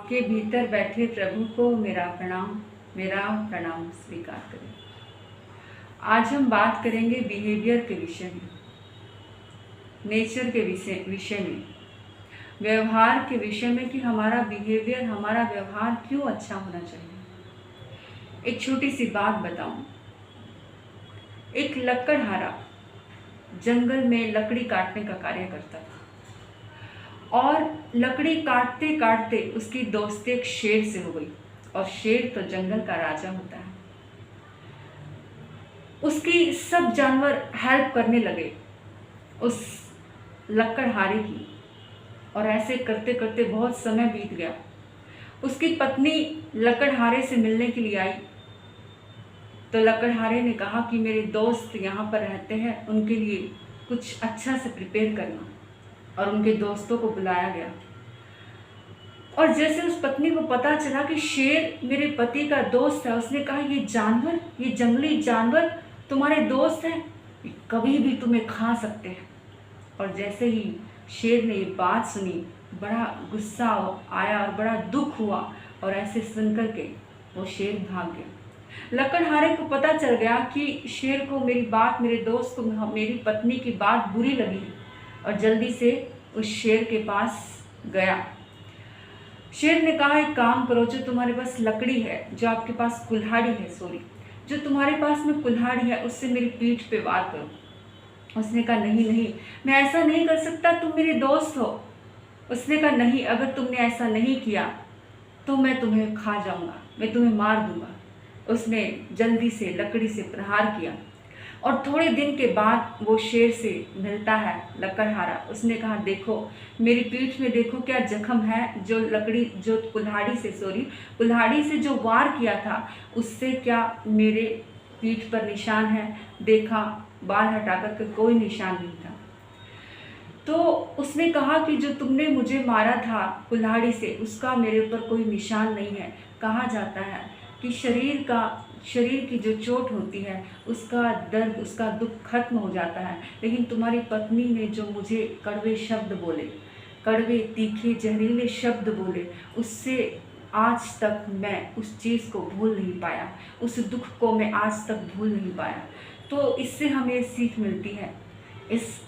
आपके भीतर बैठे प्रभु को मेरा प्रणाम स्वीकार करें। आज हम बात करेंगे बिहेवियर के विषय में, नेचर के विषय में, व्यवहार के विषय में कि हमारा बिहेवियर, हमारा व्यवहार क्यों अच्छा होना चाहिए। एक छोटी सी बात बताऊं। एक लकड़हारा जंगल में लकड़ी काटने का कार्य करता था और लकड़ी काटते काटते उसकी दोस्ती एक शेर से हो गई, और शेर तो जंगल का राजा होता है। उसकी सब जानवर हेल्प करने लगे उस लकड़हारे की, और ऐसे करते करते बहुत समय बीत गया। उसकी पत्नी लकड़हारे से मिलने के लिए आई, तो लकड़हारे ने कहा कि मेरे दोस्त यहाँ पर रहते हैं, उनके लिए कुछ अच्छा से प्रिपेयर करना, और उनके दोस्तों को बुलाया गया। और जैसे उस पत्नी को पता चला कि शेर मेरे पति का दोस्त है, उसने कहा ये जानवर, ये जंगली जानवर तुम्हारे दोस्त हैं, कभी भी तुम्हें खा सकते हैं। और जैसे ही शेर ने ये बात सुनी, बड़ा गुस्सा आया और बड़ा दुख हुआ, और ऐसे सुनकर के वो शेर भाग गया। लकड़हारे को पता चल गया कि शेर को मेरी बात, मेरे दोस्त को मेरी पत्नी की बात बुरी लगी, और जल्दी से उस शेर के पास गया। शेर ने कहा एक काम करो, जो तुम्हारे पास लकड़ी है, जो आपके पास कुल्हाड़ी है, जो तुम्हारे पास में कुल्हाड़ी है, उससे मेरी पीठ पे वार करो। उसने कहा नहीं, मैं ऐसा नहीं कर सकता, तुम मेरे दोस्त हो। उसने कहा नहीं, अगर तुमने ऐसा नहीं किया तो मैं तुम्हें खा जाऊंगा, मैं तुम्हें मार दूंगा। उसने जल्दी से लकड़ी से प्रहार किया, और थोड़े दिन के बाद वो शेर से मिलता है लकड़हारा। उसने कहा देखो मेरी पीठ में देखो क्या जख्म है, जो कुल्हाड़ी से जो वार किया था, उससे क्या मेरे पीठ पर निशान है। देखा, बाल हटाकर के कोई निशान नहीं था। तो उसने कहा कि जो तुमने मुझे मारा था कुल्हाड़ी से, उसका मेरे ऊपर कोई निशान नहीं है। कहा जाता है कि शरीर की जो चोट होती है, उसका दर्द, उसका दुख खत्म हो जाता है, लेकिन तुम्हारी पत्नी ने जो मुझे कड़वे शब्द बोले, कड़वे तीखे जहरीले शब्द बोले, उससे आज तक मैं उस चीज़ को भूल नहीं पाया, उस दुख को मैं आज तक भूल नहीं पाया। तो इससे हमें सीख मिलती है, इस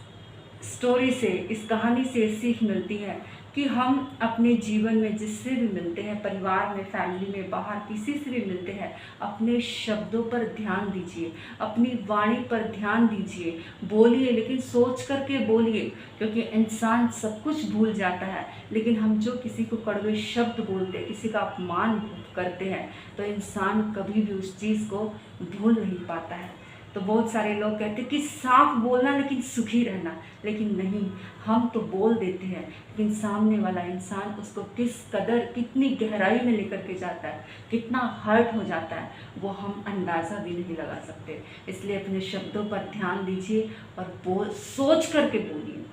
स्टोरी से, इस कहानी से सीख मिलती है कि हम अपने जीवन में जिससे भी मिलते हैं, परिवार में, फैमिली में, बाहर किसी से भी मिलते हैं, अपने शब्दों पर ध्यान दीजिए, अपनी वाणी पर ध्यान दीजिए। बोलिए लेकिन सोच करके बोलिए, क्योंकि इंसान सब कुछ भूल जाता है, लेकिन हम जो किसी को कड़वे शब्द बोलते हैं, किसी का अपमान करते हैं, तो इंसान कभी भी उस चीज़ को भूल नहीं पाता है। तो बहुत सारे लोग कहते हैं कि साफ बोलना लेकिन सुखी रहना, लेकिन नहीं, हम तो बोल देते हैं, लेकिन सामने वाला इंसान उसको किस कदर, कितनी गहराई में लेकर के जाता है, कितना हर्ट हो जाता है, वो हम अंदाज़ा भी नहीं लगा सकते। इसलिए अपने शब्दों पर ध्यान दीजिए और सोच करके बोलिए।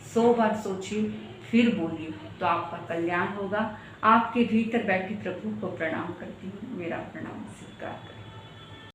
100 बार सोचिए फिर बोलिए, तो आपका कल्याण होगा। आपके भीतर बैठे प्रभु को प्रणाम करती हूँ, मेरा प्रणाम स्वीकार करें।